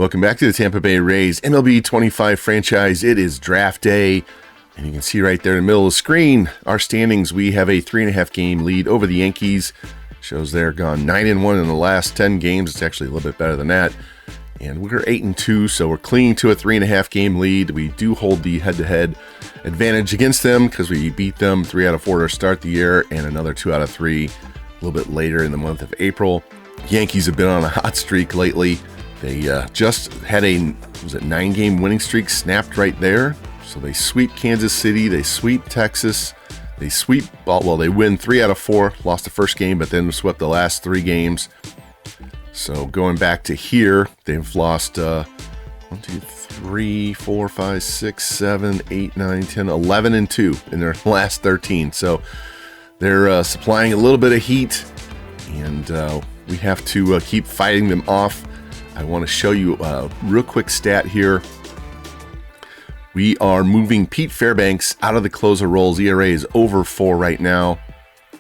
Welcome back to the Tampa Bay Rays MLB 25 franchise. It is draft day, and you can see right there in the middle of the screen our standings. We have a 3.5 game lead over the Yankees. Shows they're gone 9-1 in the last 10 games. It's actually a little bit better than that. And we're 8-2, so we're clinging to a 3.5 game lead. We do hold the head-to-head advantage against them because we beat them 3 out of 4 to start the year, and another 2 out of 3 a little bit later in the month of April. Yankees have been on a hot streak lately. They just had a 9-game winning streak snapped right there. So they sweep Kansas City, they sweep Texas, they win 3 out of 4, lost the first game, but then swept the last 3 games. So going back to here, they've lost 1, 2, 3, 4, 5, 6, 7, 8, 9, 10, 11 and 2 in their last 13. So they're supplying a little bit of heat, and we have to keep fighting them off. I want to show you a real quick stat here. We are moving Pete Fairbanks out of the closer roles. ERA is over 4 right now.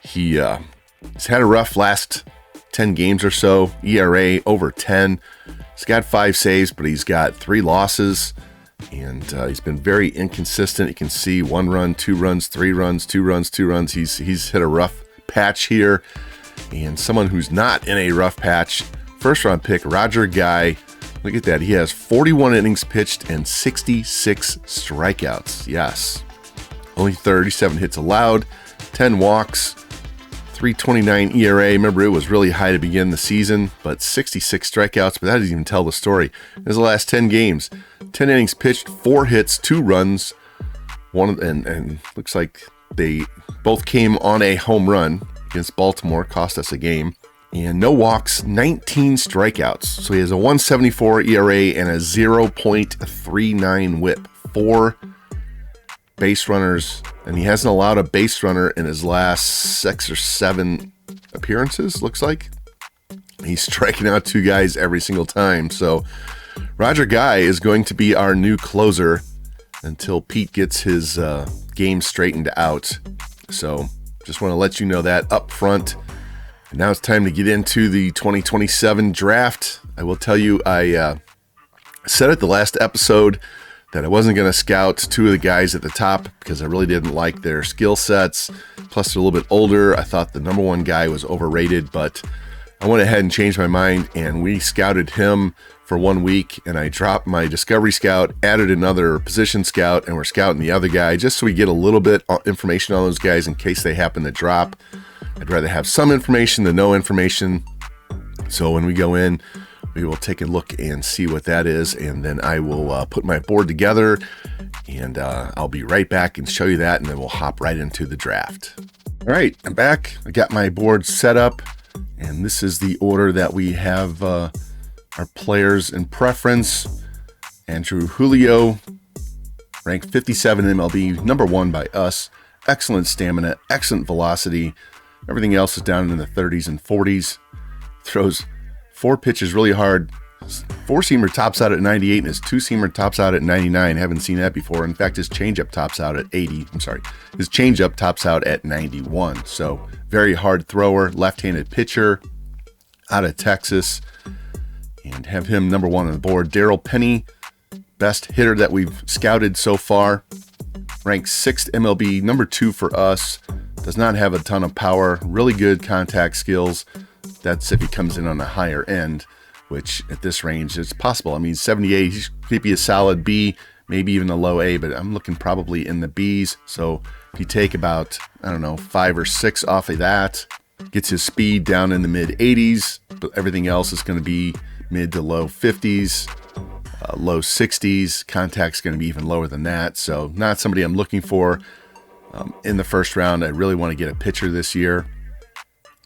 He's had a rough last 10 games or so. ERA over 10. He's got 5 saves, but he's got 3 losses, and he's been very inconsistent. You can see 1 run, 2 runs, 3 runs, 2 runs, 2 runs. He's hit a rough patch here, and someone who's not in a rough patch, first round pick, Roger Guy. Look at that. He has 41 innings pitched and 66 strikeouts. Yes. Only 37 hits allowed, 10 walks, 3.29 ERA. Remember, it was really high to begin the season, but 66 strikeouts, but that doesn't even tell the story. There's the last 10 games. 10 innings pitched, 4 hits, 2 runs. And looks like they both came on a home run against Baltimore, cost us a game. And no walks, 19 strikeouts. So he has a 1.74 ERA and a 0.39 whip. 4 base runners, and he hasn't allowed a base runner in his last 6 or 7 appearances, looks like. He's striking out 2 guys every single time. So Roger Guy is going to be our new closer until Pete gets his game straightened out. So just want to let you know that up front. And now it's time to get into the 2027 draft. I will tell you, I said at the last episode that I wasn't going to scout 2 of the guys at the top because I really didn't like their skill sets. Plus, they're a little bit older. I thought the number 1 guy was overrated, but I went ahead and changed my mind, and we scouted him for 1 week, and I dropped my Discovery Scout, added another position scout, and we're scouting the other guy just so we get a little bit of information on those guys in case they happen to drop. I'd rather have some information than no information. So when we go in, we will take a look and see what that is, and then I will put my board together, and I'll be right back and show you that, and then we'll hop right into the draft. All right, I'm back. I got my board set up, and this is the order that we have our players in preference. Andrew Julio, ranked 57 in MLB, number 1 by us. Excellent stamina, excellent velocity. Everything else is down in the 30s and 40s. Throws 4 pitches really hard. 4-seamer tops out at 98, and his 2-seamer tops out at 99. Haven't seen that before. In fact, his changeup tops out at 80. His changeup tops out at 91. So very hard thrower, left-handed pitcher out of Texas, and have him number 1 on the board. Darryl Penny, best hitter that we've scouted so far. Ranked 6th MLB, number 2 for us. Does not have a ton of power, really good contact skills. That's if he comes in on a higher end, which at this range is possible. I mean, 78, he could be a solid B, maybe even a low A, but I'm looking probably in the Bs. So if you take about, 5 or 6 off of that, gets his speed down in the mid 80s, but everything else is going to be mid to low 50s, low 60s. Contact's going to be even lower than that. So not somebody I'm looking for. In the first round, I really want to get a pitcher this year.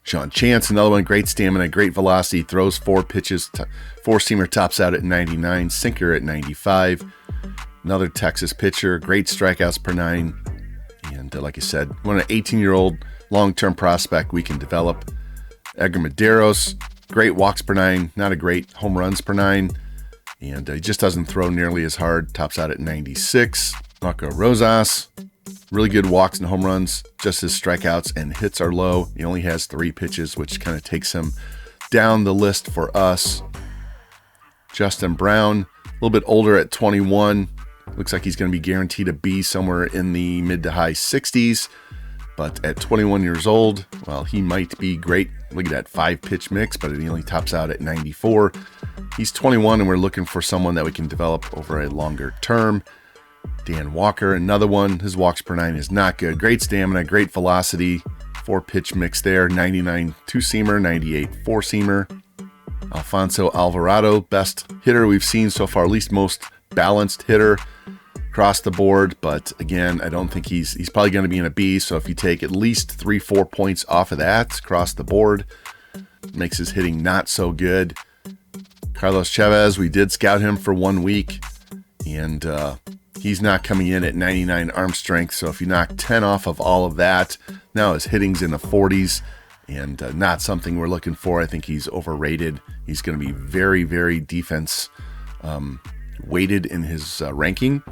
Sean Chance, another one, great stamina, great velocity, throws 4 pitches, 4-seamer tops out at 99, sinker at 95. Another Texas pitcher, great strikeouts per 9. And like I said, one an 18-year-old long-term prospect we can develop. Edgar Medeiros, great walks per 9, not a great home runs per 9. And he just doesn't throw nearly as hard, tops out at 96. Marco Rosas, really good walks and home runs, just his strikeouts and hits are low. He only has 3 pitches, which kind of takes him down the list for us. Justin Brown, a little bit older at 21. Looks like he's going to be guaranteed a B somewhere in the mid to high 60s. But at 21 years old, well, he might be great. Look at that 5-pitch mix, but he only tops out at 94. He's 21, and we're looking for someone that we can develop over a longer term. Dan Walker, another one. His walks per 9 is not good. Great stamina, great velocity. 4-pitch mix there. 99 two-seamer, 98 four-seamer. Alfonso Alvarado, best hitter we've seen so far, at least most balanced hitter across the board. But again, I don't think he's probably going to be in a B. So if you take at least 3-4 points off of that across the board, makes his hitting not so good. Carlos Chavez, we did scout him for 1 week, and he's not coming in at 99 arm strength. So if you knock 10 off of all of that, now his hitting's in the 40s, and not something we're looking for. I think he's overrated. He's going to be very, very defense weighted in his ranking.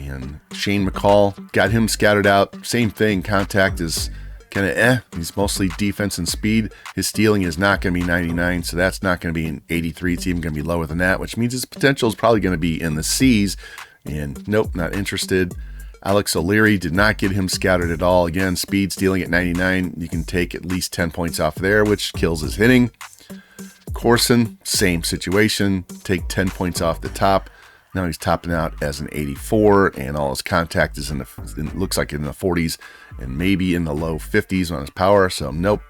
And Shane McCall, got him scouted out. Same thing. Contact is kind of He's mostly defense and speed. His stealing is not going to be 99, so that's not going to be an 83. It's even going to be lower than that, which means his potential is probably going to be in the C's. And nope, not interested. Alex O'Leary, did not get him scouted at all. Again, speed, stealing at 99. You can take at least 10 points off there, which kills his hitting. Corson, same situation. Take 10 points off the top. Now he's topping out as an 84, and all his contact is looks like in the 40s and maybe in the low 50s on his power. So nope.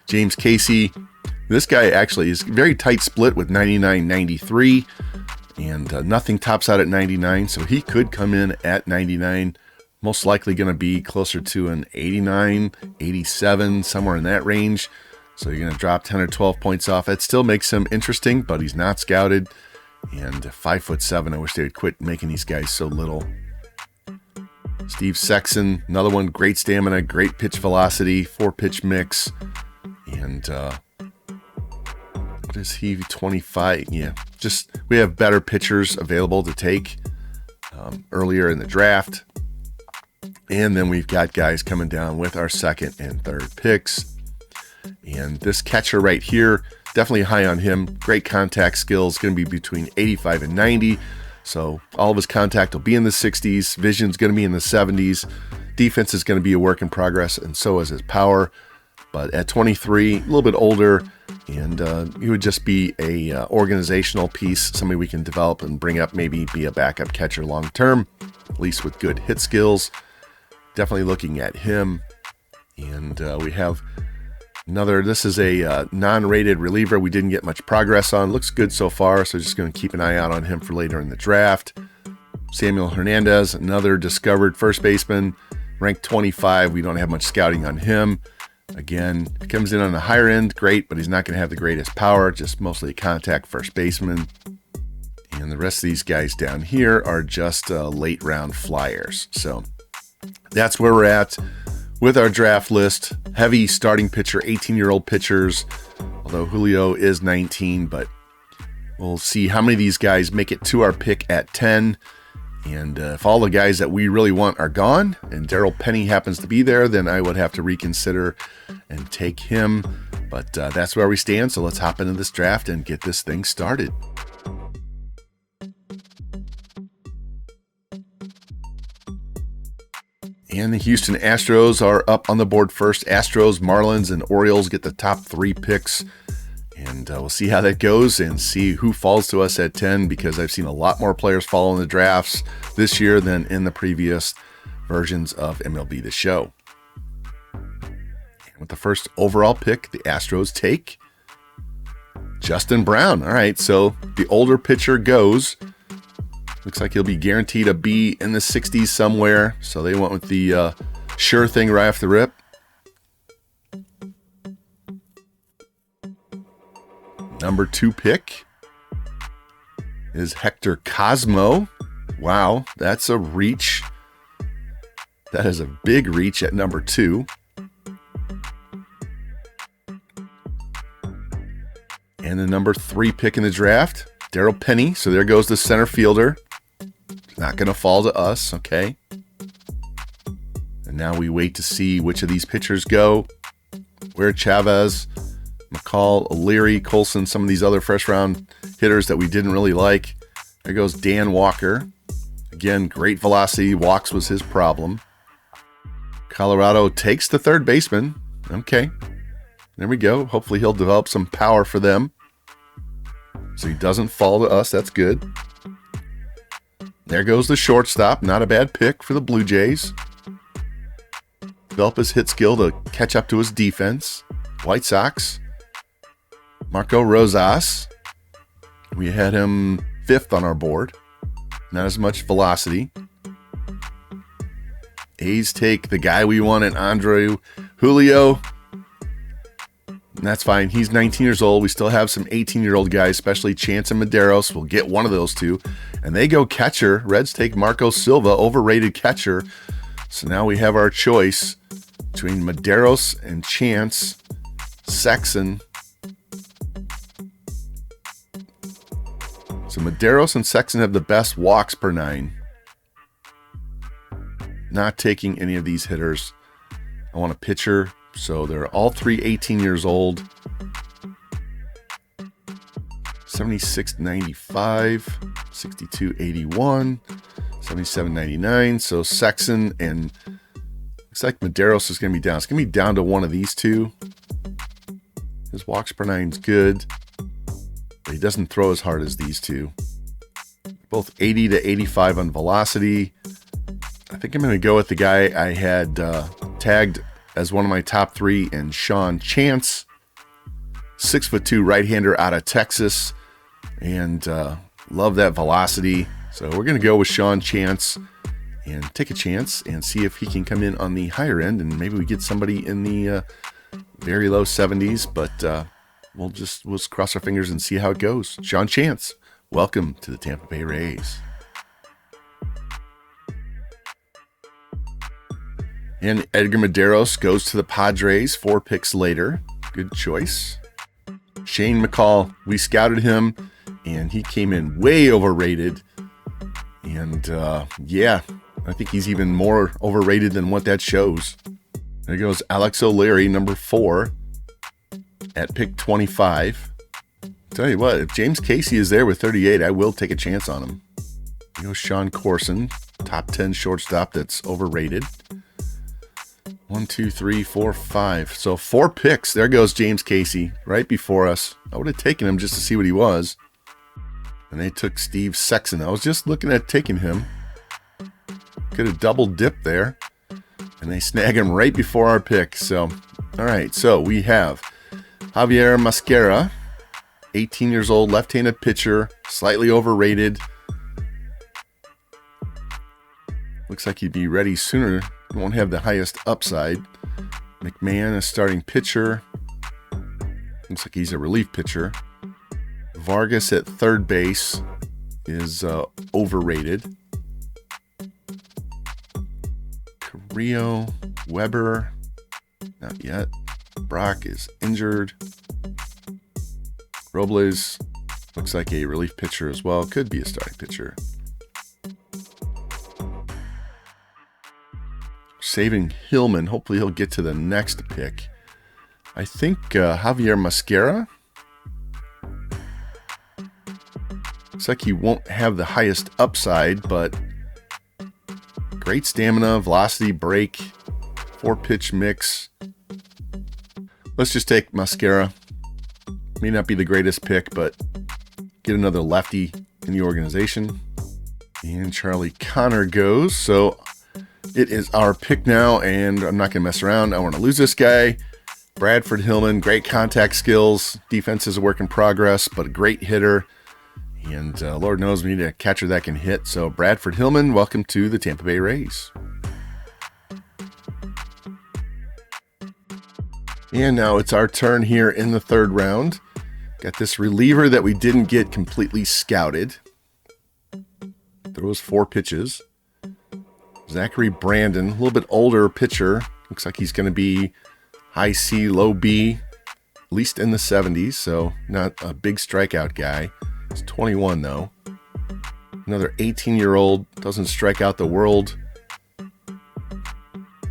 James Casey, this guy actually is very tight split with 99, 93, and nothing tops out at 99. So he could come in at 99. Most likely going to be closer to an 89, 87, somewhere in that range. So you're going to drop 10 or 12 points off. It still makes him interesting, but he's not scouted. And 5'7", I wish they would quit making these guys so little. Steve Sexton, another one, great stamina, great pitch velocity, 4-pitch mix. And what is he, 25? Yeah, just we have better pitchers available to take earlier in the draft. And then we've got guys coming down with our second and third picks. And this catcher right here, definitely high on him. Great contact skills, going to be between 85 and 90. So all of his contact will be in the 60s. Vision's going to be in the 70s. Defense is going to be a work in progress, and so is his power. But at 23, a little bit older, and he would just be a organizational piece, somebody we can develop and bring up, maybe be a backup catcher long term, at least with good hit skills. Definitely looking at him. And we have another, this is a non-rated reliever we didn't get much progress on. Looks good so far, so just going to keep an eye out on him for later in the draft. Samuel Hernandez, another discovered first baseman, ranked 25. We don't have much scouting on him. Again, he comes in on the higher end, great, but he's not going to have the greatest power, just mostly a contact first baseman. And the rest of these guys down here are just late round flyers. So that's where we're at with our draft list. Heavy starting pitcher, 18-year-old pitchers, although Julio is 19, but we'll see how many of these guys make it to our pick at 10. And if all the guys that we really want are gone and Darryl Penny happens to be there, then I would have to reconsider and take him. But that's where we stand. So let's hop into this draft and get this thing started. And the Houston Astros are up on the board first. Astros, Marlins, and Orioles get the top 3 picks. And we'll see how that goes and see who falls to us at 10, because I've seen a lot more players fall in the drafts this year than in the previous versions of MLB The Show. And with the first overall pick, the Astros take Justin Brown. All right, so the older pitcher goes. Looks like he'll be guaranteed a B in the 60s somewhere. So they went with the sure thing right off the rip. Number 2 pick is Hector Cosmo. Wow, that's a reach. That is a big reach at number 2. And the number 3 pick in the draft, Darryl Penny. So there goes the center fielder. Not going to fall to us, okay? And now we wait to see which of these pitchers go. Where Chavez McCall, O'Leary, Colson, some of these other first round hitters that we didn't really like. There goes Dan Walker. Again, great velocity. Walks was his problem. Colorado takes the third baseman. Okay. There we go. Hopefully he'll develop some power for them, so he doesn't fall to us. That's good. There goes the shortstop. Not a bad pick for the Blue Jays. Develop his hit skill to catch up to his defense. White Sox. Marco Rosas. We had him 5th on our board. Not as much velocity. A's take the guy we wanted, Andre Julio. And that's fine. He's 19 years old. We still have some 18-year-old guys, especially Chance and Medeiros. We'll get one of those two. And they go catcher. Reds take Marco Silva, overrated catcher. So now we have our choice between Medeiros and Chance. Sexton. So Medeiros and Sexton have the best walks per 9. Not taking any of these hitters. I want a pitcher. So they're all three 18 years old. 76.95, 62.81, 77.99. So Sexton and looks like Medeiros is going to be down. It's going to be down to one of these two. His walks per 9 is good, but he doesn't throw as hard as these two. Both 80 to 85 on velocity. I think I'm going to go with the guy I had tagged as one of my top 3, and Sean Chance, 6'2" right-hander out of Texas, and love that velocity. So we're going to go with Sean Chance and take a chance and see if he can come in on the higher end, and maybe we get somebody in the very low 70s, but we'll cross our fingers and see how it goes. Sean Chance, welcome to the Tampa Bay Rays. And Edgar Medeiros goes to the Padres 4 picks later. Good choice. Shane McCall, we scouted him, and he came in way overrated. And yeah, I think he's even more overrated than what that shows. There goes Alex O'Leary, number 4, at pick 25. Tell you what, if James Casey is there with 38, I will take a chance on him. There goes Sean Corson, top 10 shortstop that's overrated. 1, 2, 3, 4, 5. So 4 picks. There goes James Casey right before us. I would have taken him just to see what he was. And they took Steve Sexton. I was just looking at taking him. Could have double dipped there. And they snag him right before our pick. So, all right. So we have Javier Mascara, 18 years old, left-handed pitcher, slightly overrated. Looks like he'd be ready sooner. Won't have the highest upside. McMahon, a starting pitcher. Looks like he's a relief pitcher. Vargas at third base is overrated. Carrillo, Weber, not yet. Brock is injured. Robles looks like a relief pitcher as well. Could be a starting pitcher. Saving Hillman. Hopefully he'll get to the next pick. I think Javier Mascara. Looks like he won't have the highest upside, but great stamina, velocity, break, 4-pitch mix. Let's just take Mascara. May not be the greatest pick, but get another lefty in the organization. And Charlie Connor goes. So it is our pick now, and I'm not going to mess around. I want to lose this guy. Bradford Hillman, great contact skills. Defense is a work in progress, but a great hitter. And Lord knows we need a catcher that can hit. So Bradford Hillman, welcome to the Tampa Bay Rays. And now it's our turn here in the 3rd round. Got this reliever that we didn't get completely scouted. Throws 4 pitches. Zachary Brandon, a little bit older pitcher. Looks like he's going to be high C, low B, at least in the 70s. So not a big strikeout guy. He's 21 though. Another 18-year-old, doesn't strike out the world.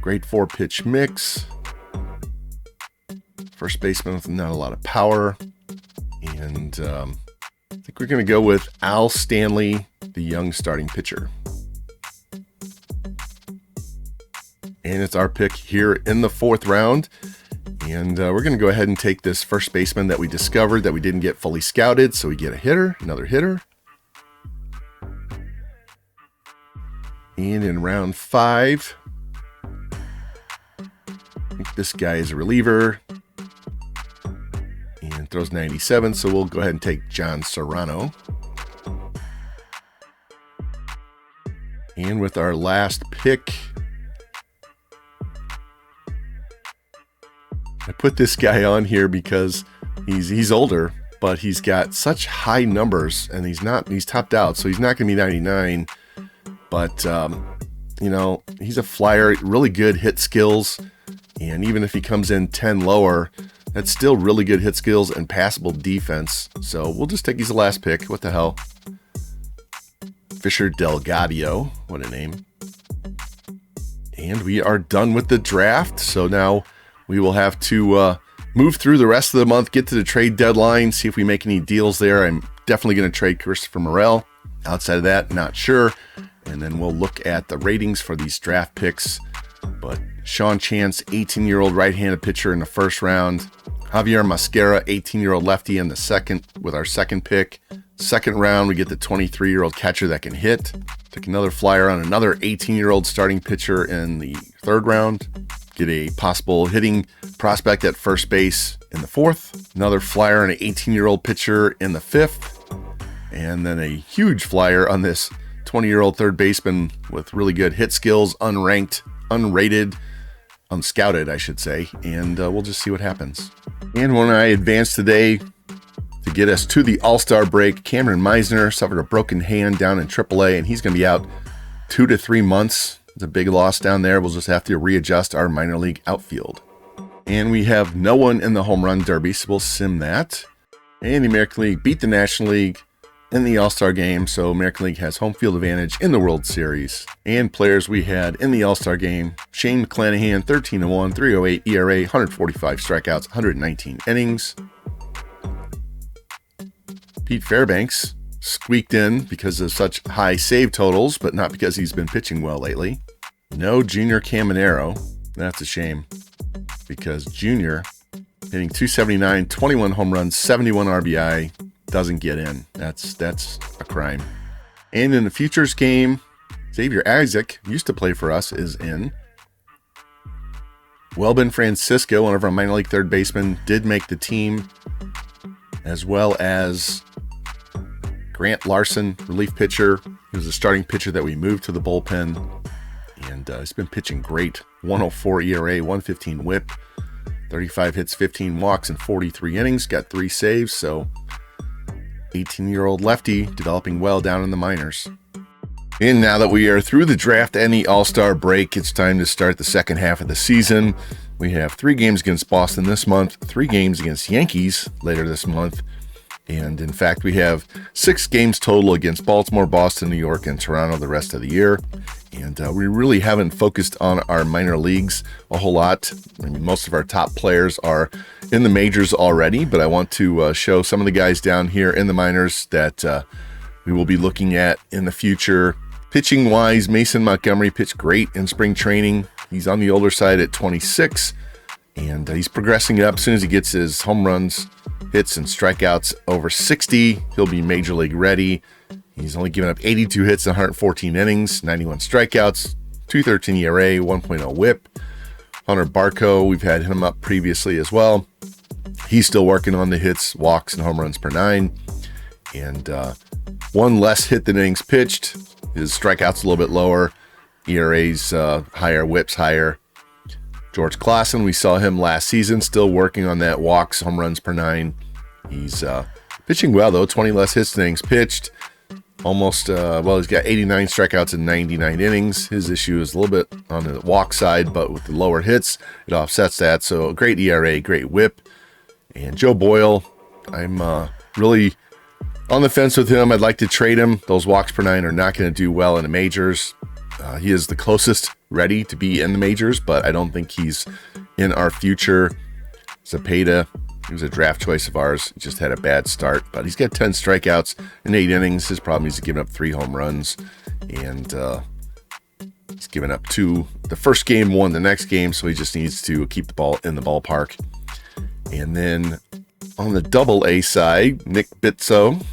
Great 4-pitch mix. First baseman with not a lot of power. And I think we're going to go with Al Stanley, the young starting pitcher. And it's our pick here in the 4th round. And we're going to go ahead and take this first baseman that we discovered that we didn't get fully scouted. So we get a hitter, another hitter. And in round 5, I think this guy is a reliever and throws 97. So we'll go ahead and take John Serrano. And with our last pick, I put this guy on here because he's older, but he's got such high numbers, and he's topped out, so he's not going to be 99. But he's a flyer, really good hit skills, and even if he comes in 10 lower, that's still really good hit skills and passable defense. So we'll just take he's the last pick. What the hell? Fisher Delgadio, what a name. And we are done with the draft. So now we will have to move through the rest of the month, get to the trade deadline, see if we make any deals there. I'm definitely going to trade Christopher Morel. Outside of that, not sure. And then we'll look at the ratings for these draft picks. But Sean Chance, 18-year-old right-handed pitcher in the 1st round. Javier Mascara, 18-year-old lefty in the 2nd with our 2nd pick. 2nd round, we get the 23-year-old catcher that can hit. Took another flyer on another 18-year-old starting pitcher in the 3rd round. Get a possible hitting prospect at first base in the 4th. Another flyer on an 18-year-old pitcher in the 5th. And then a huge flyer on this 20-year-old third baseman with really good hit skills, unranked, unrated, unscouted, I should say. And we'll just see what happens. And when I advanced today to get us to the All-Star break, Cameron Meisner suffered a broken hand down in AAA, and he's going to be out 2 to 3 months. It's a big loss down there. We'll just have to readjust our minor league outfield. And we have no one in the home run derby, so we'll sim that. And the American League beat the National League in the All-Star game, so American League has home field advantage in the World Series. And players we had in the All-Star game: Shane McClanahan, 13-1, 3.08 ERA, 145 strikeouts, 119 innings. Pete Fairbanks squeaked in because of such high save totals, but not because he's been pitching well lately. No Junior Caminero. That's a shame, because Junior hitting 279, 21 home runs, 71 RBI, doesn't get in. That's a crime. And in the futures game, Xavier Isaac, used to play for us, is in. Welbin Francisco, one of our minor league third basemen, did make the team, as well as Grant Larson, relief pitcher. He was a starting pitcher that we moved to the bullpen, and he's been pitching great. 104 ERA, 115 whip, 35 hits, 15 walks, and 43 innings. Got 3 saves, so 18-year-old lefty developing well down in the minors. And now that we are through the draft and the All-Star break, it's time to start the second half of the season. We have 3 games against Boston this month, 3 games against Yankees later this month, and in fact, we have 6 games total against Baltimore, Boston, New York, and Toronto the rest of the year. And we really haven't focused on our minor leagues a whole lot. I mean, most of our top players are in the majors already, but I want to show some of the guys down here in the minors that we will be looking at in the future. Pitching wise, Mason Montgomery pitched great in spring training. He's on the older side at 26, and he's progressing up. As soon as he gets his home runs, hits, and strikeouts over 60, he'll be major league ready. He's only given up 82 hits in 114 innings, 91 strikeouts, 2.13 ERA, 1.0 whip. Hunter Barco, we've had him up previously as well. He's still working on the hits, walks, and home runs per 9. And 1 less hit than innings pitched. His strikeouts a little bit lower. ERA's higher, whips higher. George Klassen, we saw him last season, still working on that walks, home runs per 9. He's pitching well, though. 20 less hits than innings pitched. Almost, he's got 89 strikeouts in 99 innings. His issue is a little bit on the walk side, but with the lower hits, it offsets that. So great ERA, great whip. And Joe Boyle, I'm really on the fence with him. I'd like to trade him. Those walks per 9 are not going to do well in the majors. He is the closest ready to be in the majors, but I don't think he's in our future. Zapata, he was a draft choice of ours. He just had a bad start, but he's got 10 strikeouts in 8 innings. His problem is he's giving up 3 home runs, and he's given up 2 the first game, 1 the next game, so he just needs to keep the ball in the ballpark. And then on the Double-A side, Nick Bitsko,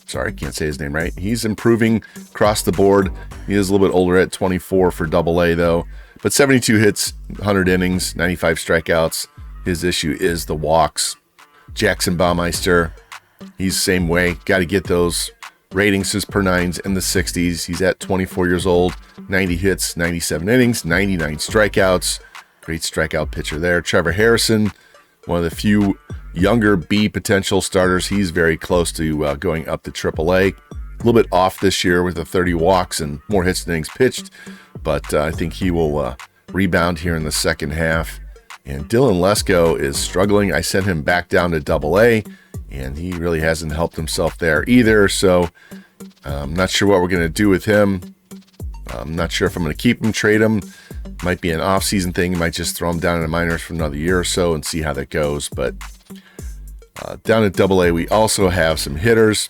sorry, I can't say his name right. He's improving across the board. He is a little bit older at 24 for Double-A though, but 72 hits, 100 innings, 95 strikeouts. His issue is the walks. Jackson Baumeister, he's the same way. Got to get those ratings, his per nines in the 60s. He's at 24 years old, 90 hits, 97 innings, 99 strikeouts. Great strikeout pitcher there. Trevor Harrison, one of the few younger B potential starters. He's very close to going up to AAA. A little bit off this year with the 30 walks and more hits than innings pitched, but I think he will rebound here in the second half. And Dylan Lesko is struggling. I sent him back down to Double-A, and he really hasn't helped himself there either. So I'm not sure what we're going to do with him. I'm not sure if I'm going to keep him, trade him. Might be an off-season thing. Might just throw him down in the minors for another year or so and see how that goes. But down at Double-A, we also have some hitters.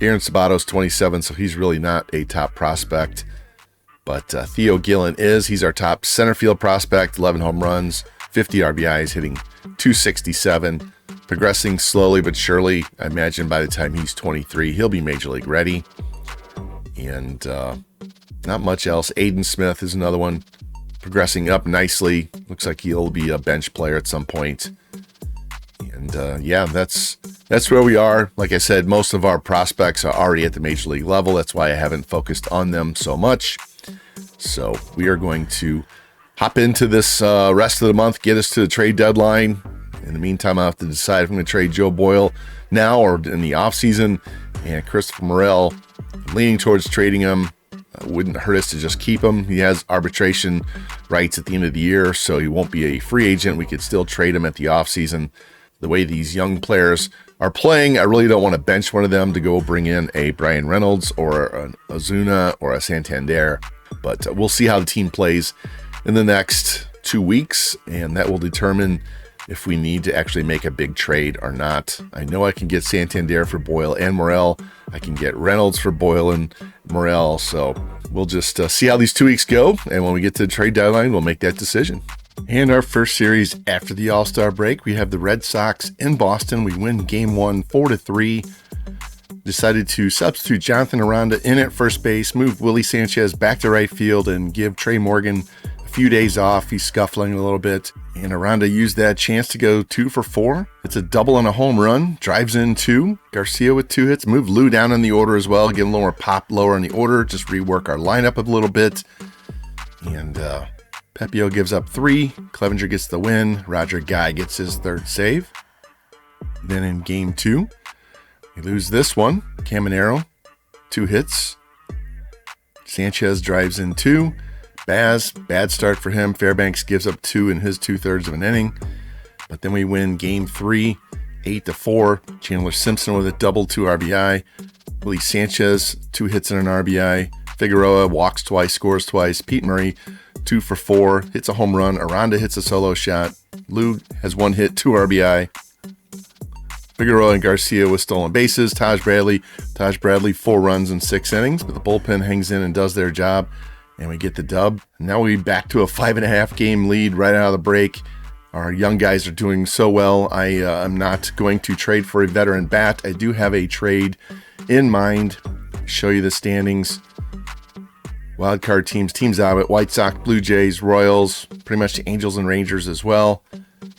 Aaron Sabato's 27, so he's really not a top prospect. But Theo Gillen is. He's our top center field prospect, 11 home runs, 50 RBIs, hitting 267. Progressing slowly but surely. I imagine by the time he's 23, he'll be major league ready. And not much else. Aiden Smith is another one. Progressing up nicely. Looks like he'll be a bench player at some point. And yeah, that's where we are. Like I said, most of our prospects are already at the major league level. That's why I haven't focused on them so much. So we are going to hop into this rest of the month, get us to the trade deadline. In the meantime, I'll have to decide if I'm going to trade Joe Boyle now or in the offseason. And Christopher Morel, I'm leaning towards trading him. Wouldn't hurt us to just keep him. He has arbitration rights at the end of the year, so he won't be a free agent. We could still trade him at the offseason. The way these young players are playing, I really don't want to bench one of them to go bring in a Brian Reynolds or an Ozuna or a Santander. But we'll see how the team plays in the next 2 weeks, and that will determine if we need to actually make a big trade or not. I know I can get Santander for Boyle and Morel. I can get Reynolds for Boyle and Morel. So we'll just see how these 2 weeks go. And when we get to the trade deadline, we'll make that decision. And our first series after the All-Star break, we have the Red Sox in Boston. We win Game 1 4-3. Decided to substitute Jonathan Aranda in at first base, move Willie Sanchez back to right field, and give Trey Morgan a few days off. He's scuffling a little bit. And Aranda used that chance to go 2 for 4. It's a double and a home run. Drives in 2. Garcia with 2 hits. Move Lou down in the order as well. Get a little more pop lower in the order. Just rework our lineup a little bit. And Pepio gives up 3. Clevenger gets the win. Roger Guy gets his 3rd save. Then in Game 2, we lose this one. Caminero, 2 hits. Sanchez drives in 2. Baz, bad start for him. Fairbanks gives up 2 in his 2/3 of an inning. But then we win Game 3, 8-4. Chandler Simpson with a double, 2 RBI. Willie Sanchez, 2 hits and an RBI. Figueroa walks twice, scores twice. Pete Murray, 2 for 4, hits a home run. Aranda hits a solo shot. Lou has 1 hit, 2 RBI. Figueroa and Garcia with stolen bases. Taj Bradley, 4 runs in 6 innings, but the bullpen hangs in and does their job, and we get the dub. Now we're back to a 5.5 game lead right out of the break. Our young guys are doing so well. I am not going to trade for a veteran bat. I do have a trade in mind. Show you the standings. Wildcard teams out of it. White Sox, Blue Jays, Royals, pretty much the Angels and Rangers as well.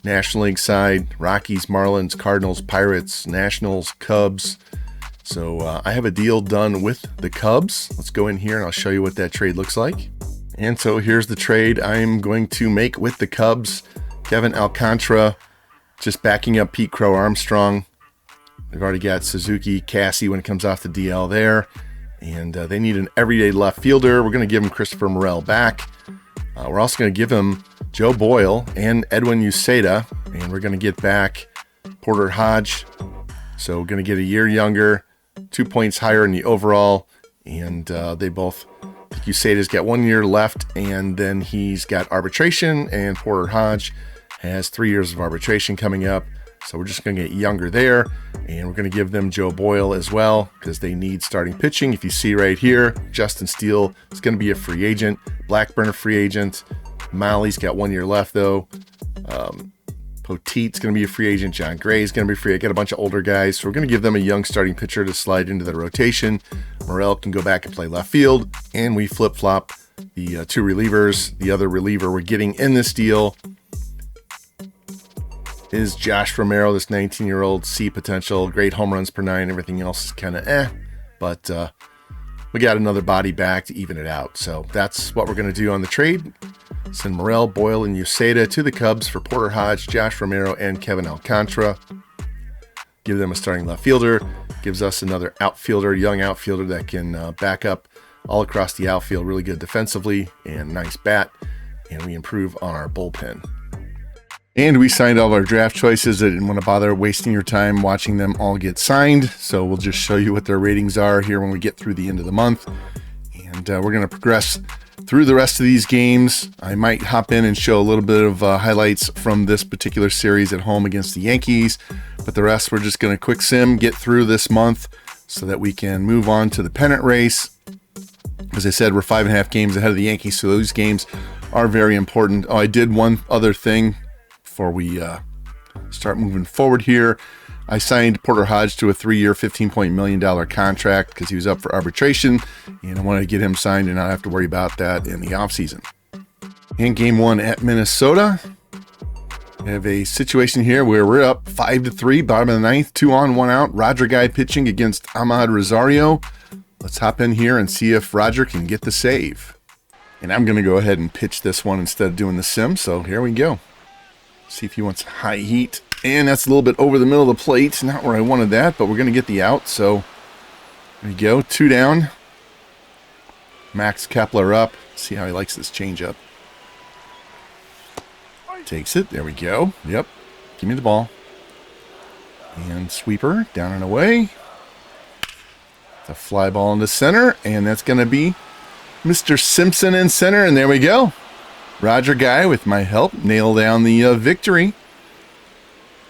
National League side, Rockies, Marlins, Cardinals, Pirates, Nationals, Cubs. So I have a deal done with the Cubs. Let's go in here and I'll show you what that trade looks like. And so here's the trade I'm going to make with the Cubs. Kevin Alcantara just backing up Pete Crow Armstrong. They've already got Suzuki, Cassie when it comes off the DL there. And they need an everyday left fielder. We're going to give him Christopher Morel back. We're also going to give him Joe Boyle and Edwin Uceda. And we're going to get back Porter Hodge. So we're going to get a year younger, 2 points higher in the overall. And they both, Uceda's got 1 year left. And then he's got arbitration. And Porter Hodge has 3 years of arbitration coming up. So we're just going to get younger there, and we're going to give them Joe Boyle as well because they need starting pitching. If you see right here, Justin Steele is going to be a free agent. Blackburn a free agent. Molly's got 1 year left though. Poteet's going to be a free agent. John Gray's going to be free. I got a bunch of older guys, so we're going to give them a young starting pitcher to slide into the rotation. Morel can go back and play left field, and we flip-flop the 2 relievers. The other reliever we're getting in this deal is Josh Romero, this 19-year-old, C potential, great home runs per 9. Everything else is kind of but we got another body back to even it out. So that's what we're going to do on the trade. Send Morel, Boyle, and Uceda to the Cubs for Porter Hodge, Josh Romero, and Kevin Alcantara. Give them a starting left fielder. Gives us another outfielder, young outfielder that can back up all across the outfield. Really good defensively and nice bat. And we improve on our bullpen. And we signed all our draft choices. I didn't want to bother wasting your time watching them all get signed. So we'll just show you what their ratings are here when we get through the end of the month. And we're going to progress through the rest of these games. I might hop in and show a little bit of highlights from this particular series at home against the Yankees. But the rest, we're just going to quick sim, get through this month so that we can move on to the pennant race. As I said, we're 5.5 games ahead of the Yankees, so those games are very important. Oh, I did one other thing before we start moving forward here. I signed Porter Hodge to a 3-year, $15 million contract because he was up for arbitration, and I wanted to get him signed and not have to worry about that in the offseason. In game 1 at Minnesota, we have a situation here where we're up 5-3, bottom of the 9th, 2 on, 1 out. Roger Guy pitching against Ahmad Rosario. Let's hop in here and see if Roger can get the save. And I'm going to go ahead and pitch this one instead of doing the sim, so here we go. See if he wants high heat. And that's a little bit over the middle of the plate. Not where I wanted that, but we're going to get the out. So there we go. 2 down. Max Kepler up. See how he likes this changeup. Takes it. There we go. Yep. Give me the ball. And sweeper down and away. The fly ball into center. And that's going to be Mr. Simpson in center. And there we go. Roger Guy, with my help, nailed down the victory.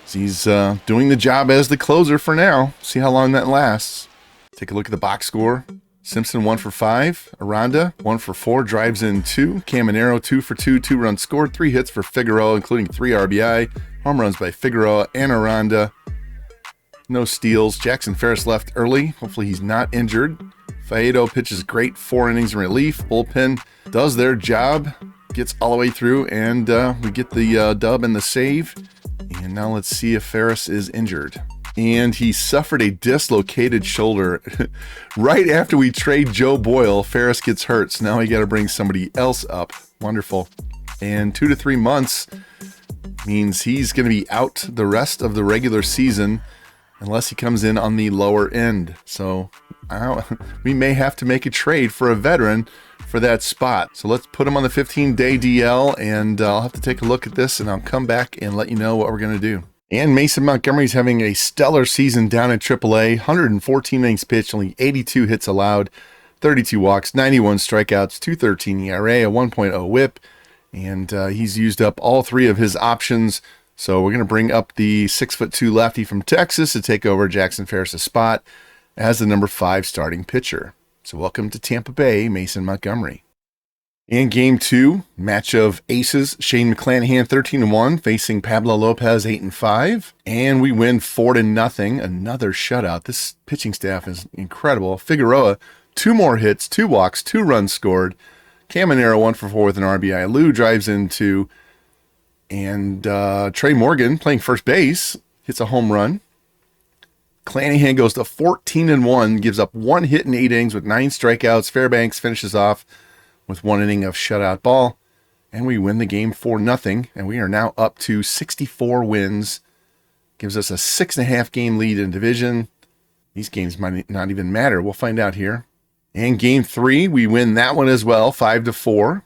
He's doing the job as the closer for now. See how long that lasts. Take a look at the box score. Simpson 1 for 5. Aranda 1 for 4. Drives in 2. Caminero 2 for 2. 2 runs scored. 3 hits for Figueroa, including 3 RBI. Home runs by Figueroa and Aranda. No steals. Jackson Ferris left early. Hopefully he's not injured. Faedo pitches great. 4 innings in relief. Bullpen does their job. Gets all the way through, and we get the dub and the save. And now let's see if Ferris is injured. And he suffered a dislocated shoulder. Right after we trade Joe Boyle, Ferris gets hurt. So now we got to bring somebody else up. Wonderful. And 2 to 3 months means he's going to be out the rest of the regular season unless he comes in on the lower end. So we may have to make a trade for a veteran for that spot. So let's put him on the 15-day DL, and I'll have to take a look at this, and I'll come back and let you know what we're going to do. And Mason Montgomery's having a stellar season down at AAA. 114 innings pitched, only 82 hits allowed, 32 walks, 91 strikeouts, 2.13 ERA, a 1.0 whip, and he's used up all 3 of his options. So we're going to bring up the 6'2" lefty from Texas to take over Jackson Ferris' spot as the number 5 starting pitcher. So welcome to Tampa Bay, Mason Montgomery. In game 2, match of aces, Shane McClanahan 13-1 facing Pablo Lopez 8-5, and we win 4-0. Another shutout. This pitching staff is incredible. Figueroa, 2 more hits, 2 walks, 2 runs scored. Caminero 1 for 4 with an RBI. Lou drives in 2, and Trey Morgan playing first base hits a home run. Clanahan goes to 14-1, gives up 1 hit in 8 innings with 9 strikeouts. Fairbanks finishes off with 1 inning of shutout ball, and we win the game 4-0, and we are now up to 64 wins. Gives us a 6.5 game lead in division. These games might not even matter. We'll find out here. And game 3, we win that one as well, 5-4.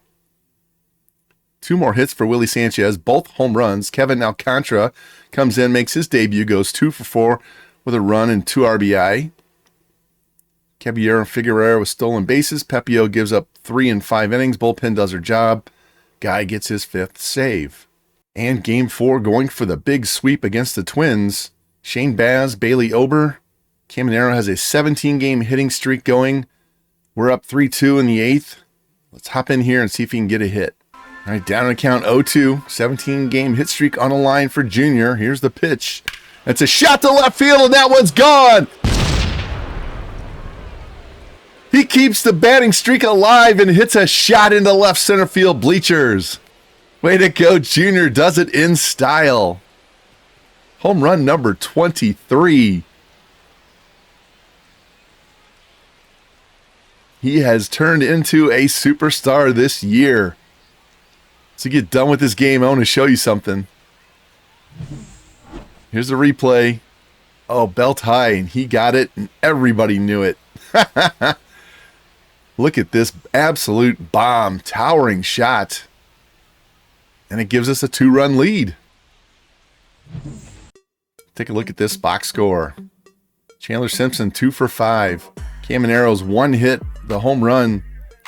2 more hits for Willie Sanchez, both home runs. Kevin Alcantara comes in, makes his debut, goes 2 for 4. With a run and 2 RBI. Caballero and Figueroa with stolen bases. Pepio gives up 3 in 5 innings. Bullpen does her job. Guy gets his 5th save. And game 4 going for the big sweep against the Twins. Shane Baz, Bailey Ober. Caminero has a 17-game hitting streak going. We're up 3-2 in the 8th. Let's hop in here and see if he can get a hit. All right, down to count 0-2. 17-game hit streak on the line for Junior. Here's the pitch. That's a shot to left field, and that one's gone. He keeps the batting streak alive and hits a shot into left center field bleachers. Way to go, Junior. Does it in style. Home run number 23. He has turned into a superstar this year. To get done with this game, I want to show you something. Here's the replay. Oh, belt high, and he got it, and everybody knew it. Look at this absolute bomb, towering shot. And it gives us a 2-run lead. Take a look at this box score. Chandler Simpson, 2 for 5. Caminero's 1 hit, the home run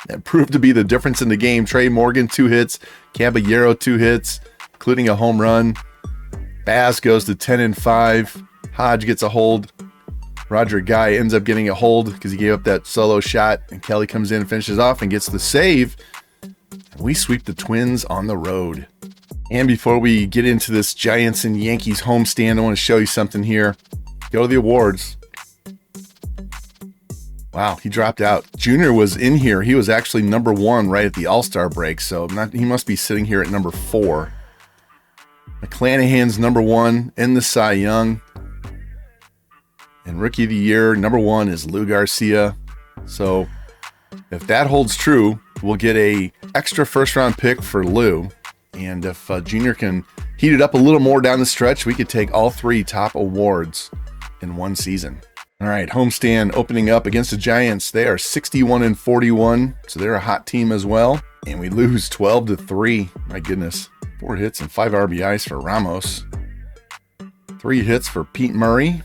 that proved to be the difference in the game. Trey Morgan, 2 hits. Caballero, 2 hits, including a home run. Baz goes to 10-5. Hodge gets a hold. Roger Guy ends up getting a hold because he gave up that solo shot, and Kelly comes in and finishes off and gets the save. And we sweep the Twins on the road. And before we get into this Giants and Yankees homestand, I want to show you something here. Go to the awards. Wow, he dropped out. Junior was in here. He was actually number 1 right at the All-Star break, so he must be sitting here at number 4. McClanahan's number 1 in the Cy Young. And Rookie of the Year, number 1 is Lou Garcia. So if that holds true, we'll get a extra first-round pick for Lou. And if Junior can heat it up a little more down the stretch, we could take all 3 top awards in one season. All right, homestand opening up against the Giants. They are 61-41, so they're a hot team as well. And we lose 12-3. My goodness. 4 hits and 5 RBIs for Ramos. 3 hits for Pete Murray.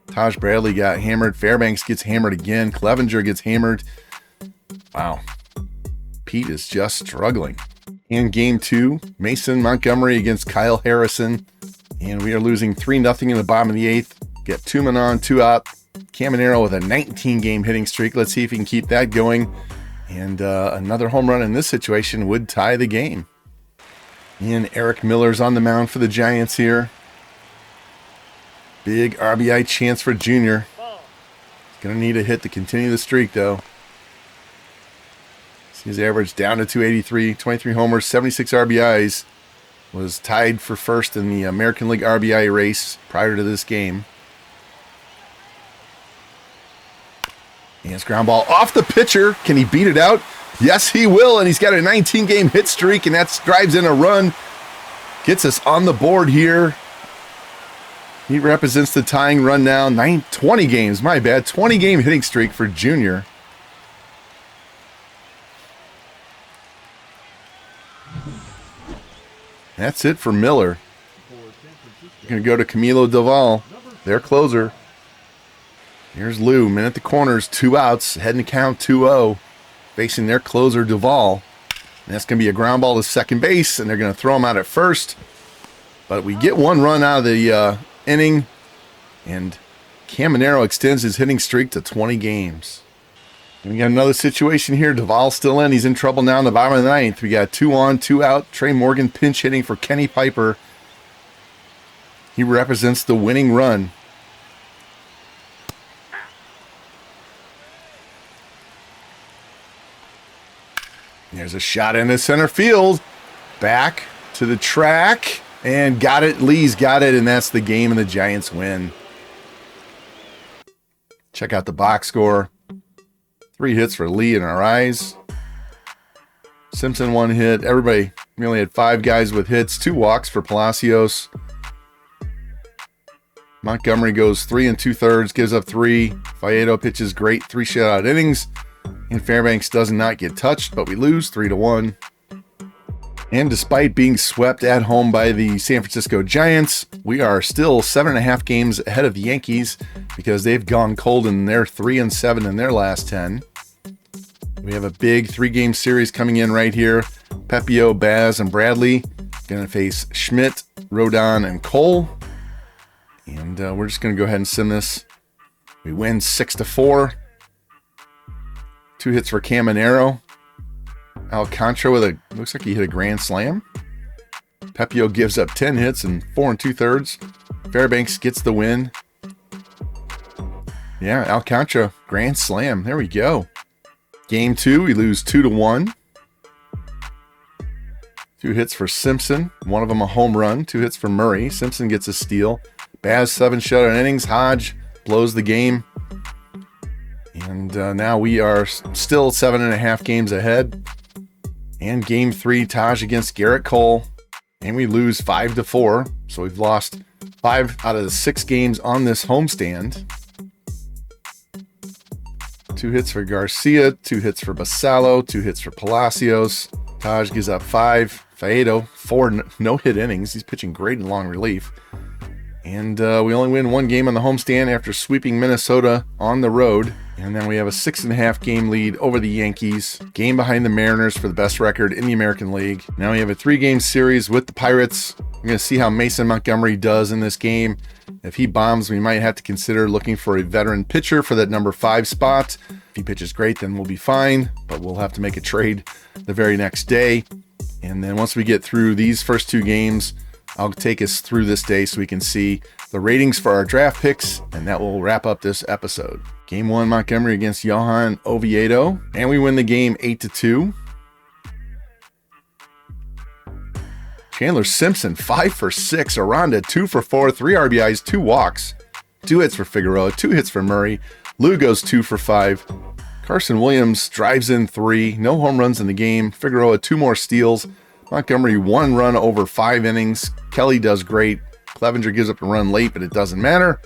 Taj Bradley got hammered. Fairbanks gets hammered again. Clevenger gets hammered. Wow. Pete is just struggling. In game 2, Mason Montgomery against Kyle Harrison. And we are losing 3-0 in the bottom of the 8th. Get 2 men on, 2 out. Caminero with a 19-game hitting streak. Let's see if he can keep that going. And another home run in this situation would tie the game. And Eric Miller's on the mound for the Giants here. Big RBI chance for Junior. He's going to need a hit to continue the streak, though. See his average down to 283, 23 homers, 76 RBIs. Was tied for first in the American League RBI race prior to this game. And it's ground ball off the pitcher. Can he beat it out? Yes, he will. And he's got a 19-game hit streak, and that drives in a run. Gets us on the board here. He represents the tying run now. 20 games, my bad. 20-game hitting streak for Junior. That's it for Miller. We're going to go to Camilo Doval, their closer. Here's Lou, man at the corners, 2 outs, heading to count 2-0, facing their closer Doval. And that's going to be a ground ball to second base, and they're going to throw him out at first. But we get 1 run out of the inning, and Caminero extends his hitting streak to 20 games. And we got another situation here. Doval's still in. He's in trouble now in the bottom of the 9th. We got 2 on, 2 out. Trey Morgan pinch hitting for Kenny Piper. He represents the winning run. There's a shot into center field. Back to the track. And got it. Lee's got it. And that's the game, and the Giants win. Check out the box score. 3 hits for Lee in our eyes. Simpson 1 hit. Everybody, we only had 5 guys with hits. 2 walks for Palacios. Montgomery goes 3 2/3, gives up 3. Faedo pitches great 3 shutout innings. And Fairbanks does not get touched, but we lose 3-1. And despite being swept at home by the San Francisco Giants, we are still 7.5 games ahead of the Yankees because they've gone cold and they're 3-7 in their last 10. We have a big 3-game series coming in right here. Pepio, Baz, and Bradley Going to face Schmidt, Rodon, and Cole. And we're just going to go ahead and sim this. We win 6-4. 2 hits for Caminero. Alcantara with looks like he hit a grand slam. Pepio gives up 10 hits and 4 2/3. Fairbanks gets the win. Yeah, Alcantara, grand slam. There we go. Game 2, we lose 2-1. 2 hits for Simpson. One of them a home run. 2 hits for Murray. Simpson gets a steal. Baz 7 shutout innings. Hodge blows the game. And now we are still 7.5 games ahead. And game 3, Taj against Garrett Cole. And we lose 5-4. So we've lost 5 out of the 6 games on this homestand. 2 hits for Garcia, 2 hits for Basallo, 2 hits for Palacios. Taj gives up 5. Faedo, 4 no-hit innings. He's pitching great in long relief. And we only win 1 game on the homestand after sweeping Minnesota on the road. And then we have a 6.5 game lead over the Yankees. Game behind the Mariners for the best record in the American League. Now we have a 3-game series with the Pirates. We're going to see how Mason Montgomery does in this game. If he bombs, we might have to consider looking for a veteran pitcher for that number 5 spot. If he pitches great, then we'll be fine. But we'll have to make a trade the very next day. And then once we get through these first 2 games, I'll take us through this day so we can see the ratings for our draft picks, and that will wrap up this episode. Game 1, Montgomery against Johan Oviedo, and we win the game 8-2. Chandler Simpson, 5 for 6. Aranda, 2 for 4, 3 RBIs, 2 walks, 2 hits for Figueroa, 2 hits for Murray. Lugo's 2 for 5. Carson Williams drives in 3. No home runs in the game. Figueroa, 2 more steals. Montgomery, 1 run over 5 innings. Kelly does great. Clevenger gives up a run late, but it doesn't matter.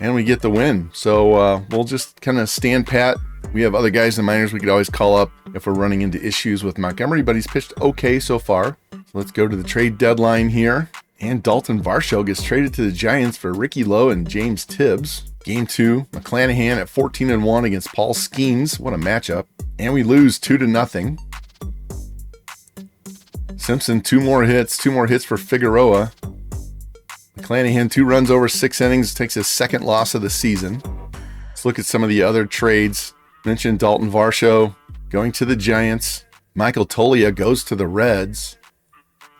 And we get the win. So we'll just kind of stand pat. We have other guys in the minors we could always call up if we're running into issues with Montgomery, but he's pitched okay so far. So let's go to the trade deadline here. And Dalton Varsho gets traded to the Giants for Ricky Lowe and James Tibbs. Game 2, McClanahan at 14-1 against Paul Skeens. What a matchup. And we lose 2-0. Simpson, 2 more hits for Figueroa. McClanahan, 2 runs over 6 innings, takes his 2nd loss of the season. Let's look at some of the other trades. Mentioned Dalton Varsho going to the Giants. Michael Tolia goes to the Reds.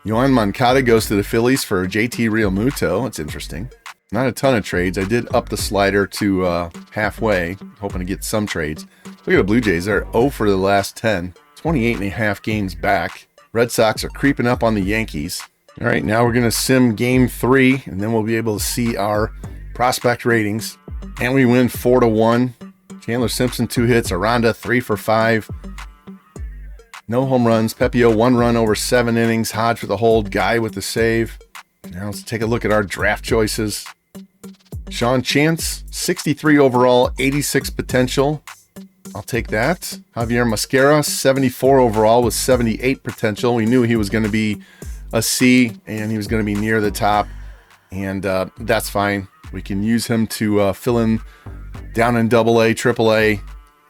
Yohan Moncada goes to the Phillies for JT Realmuto. That's interesting. Not a ton of trades. I did up the slider to halfway, hoping to get some trades. Look at the Blue Jays. They're 0 for the last 10. 28.5 games back. Red Sox are creeping up on the Yankees. All right, now we're going to sim game 3, and then we'll be able to see our prospect ratings. And we win 4-1. Chandler Simpson, 2 hits. Aranda, 3 for 5. No home runs. Pepio, 1 run over 7 innings. Hodge with a hold. Guy with the save. Now let's take a look at our draft choices. Sean Chance, 63 overall, 86 potential. I'll take that. Javier Mosquera, 74 overall with 78 potential. We knew he was going to be a C, and he was going to be near the top, and that's fine. We can use him to fill in down in AA, AAA.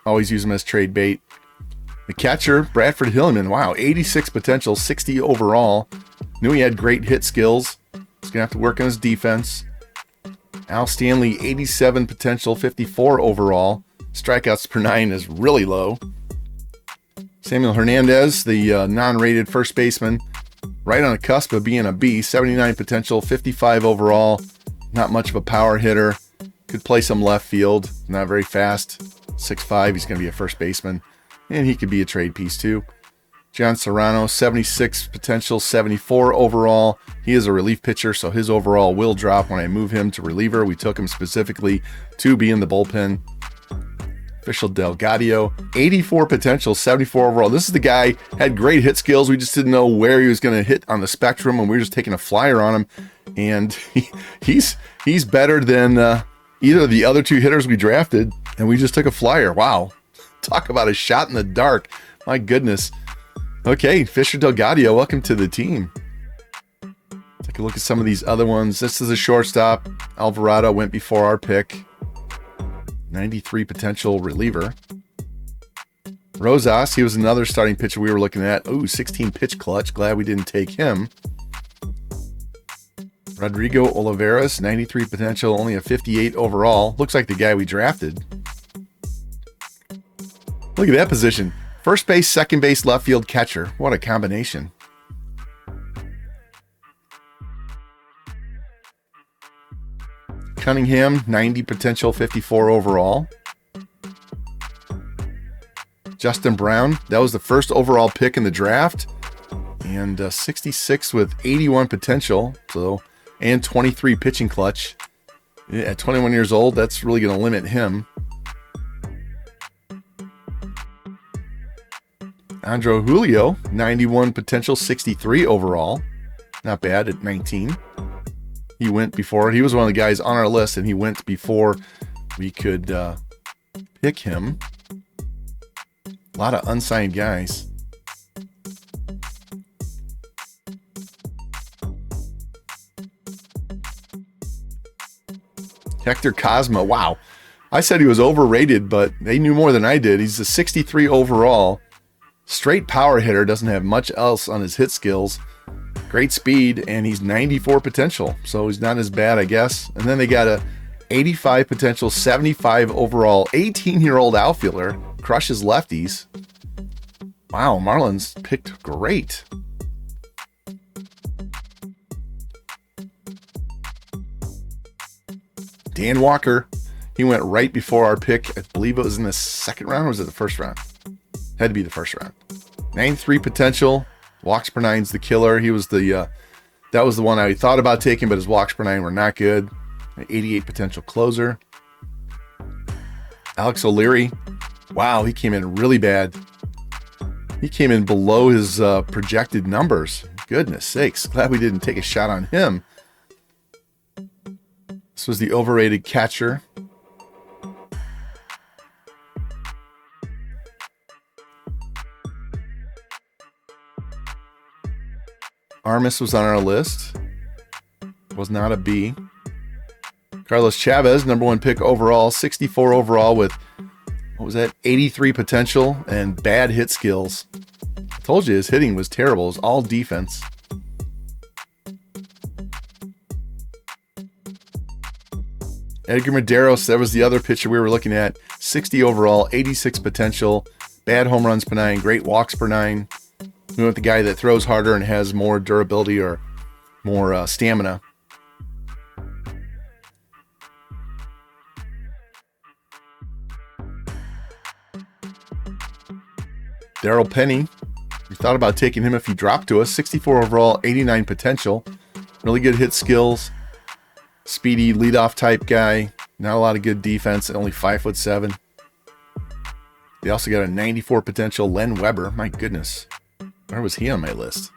Always use him as trade bait. The catcher, Bradford Hillman, wow, 86 potential, 60 overall. Knew he had great hit skills. He's going to have to work on his defense. Al Stanley, 87 potential, 54 overall. Strikeouts per 9 is really low. Samuel Hernandez, the non-rated first baseman, right on the cusp of being a B, 79 potential, 55 overall. Not much of a power hitter. Could play some left field. Not very fast. 6'5", he's going to be a first baseman. And he could be a trade piece too. John Serrano, 76 potential, 74 overall. He is a relief pitcher, so his overall will drop when I move him to reliever. We took him specifically to be in the bullpen. Official Delgadio, 84 potential, 74 overall. This is the guy, had great hit skills. We just didn't know where he was going to hit on the spectrum, and we were just taking a flyer on him. And he's better than either of the other 2 hitters we drafted, and we just took a flyer. Wow. Talk about a shot in the dark. My goodness. Okay, Fisher Delgadio, welcome to the team. Take a look at some of these other ones. This is a shortstop. Alvarado went before our pick. 93 potential reliever. Rosas, he was another starting pitcher we were looking at. Ooh, 16 pitch clutch. Glad we didn't take him. Rodrigo Olivares, 93 potential, only a 58 overall. Looks like the guy we drafted. Look at that position. First base, second base, left field, catcher. What a combination. Cunningham, 90 potential, 54 overall. Justin Brown, that was the first overall pick in the draft. And 66 with 81 potential. And 23 pitching clutch. At 21 years old, that's really going to limit him. Andrew Julio, 91 potential, 63 overall. Not bad at 19. He went before. He was one of the guys on our list, and he went before we could pick him. A lot of unsigned guys. Hector Cosma, wow. I said he was overrated, but they knew more than I did. He's a 63 overall. Straight power hitter, doesn't have much else on his hit skills. Great speed, and he's 94 potential, so he's not as bad, I guess. And then they got a 85 potential, 75 overall, 18-year-old outfielder. Crushes lefties. Wow, Marlins picked great. Dan Walker, he went right before our pick. I believe it was in the second round, or was it the first round? Had to be the first round. 93 potential. Walks per nine's the killer. He was that was the one I thought about taking, but his walks per nine were not good. 88 potential closer. Alex O'Leary. Wow, he came in really bad. He came in below his projected numbers. Goodness sakes. Glad we didn't take a shot on him. This was the overrated catcher. Armas was on our list. Was not a B. Carlos Chavez, number one pick overall, 64 overall with, what was that, 83 potential and bad hit skills. I told you his hitting was terrible. It was all defense. Edgar Medeiros, that was the other pitcher we were looking at. 60 overall, 86 potential, bad home runs per nine, great walks per nine. We went with the guy that throws harder and has more durability or more stamina. Darryl Penny, we thought about taking him if he dropped to us. 64 overall, 89 potential. Really good hit skills. Speedy leadoff type guy. Not a lot of good defense. Only 5'7". They also got a 94 potential Len Weber. My goodness. Where was he on my list?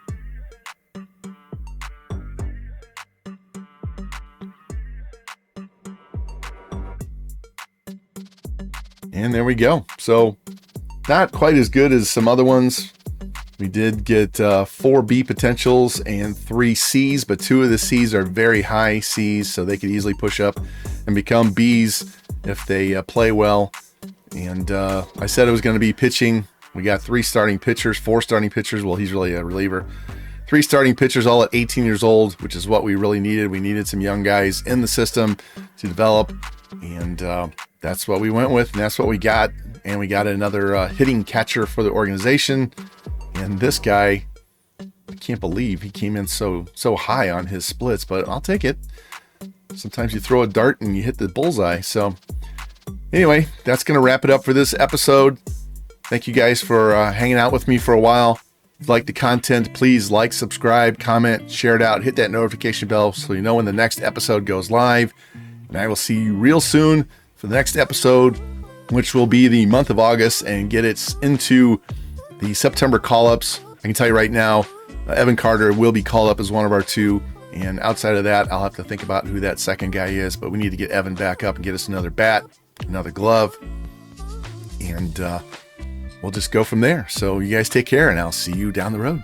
And there we go. So not quite as good as some other ones. We did get 4 B potentials and 3 C's, but 2 of the C's are very high C's, so they could easily push up and become B's if they play well. And I said it was going to be pitching. We got 3 starting pitchers, 4 starting pitchers. Well, he's really a reliever. 3 starting pitchers, all at 18 years old, which is what we really needed. We needed some young guys in the system to develop, and that's what we went with, and that's what we got. And we got another hitting catcher for the organization. And this guy, I can't believe he came in so high on his splits, but I'll take it. Sometimes you throw a dart and you hit the bullseye. So anyway, that's going to wrap it up for this episode. Thank you guys for hanging out with me for a while. If you like the content, please like, subscribe, comment, share it out, hit that notification bell so you know when the next episode goes live. And I will see you real soon for the next episode, which will be the month of August and get it into the September call-ups. I can tell you right now, Evan Carter will be called up as one of our 2. And outside of that, I'll have to think about who that second guy is. But we need to get Evan back up and get us another bat, another glove. And we'll just go from there. So you guys take care, and I'll see you down the road.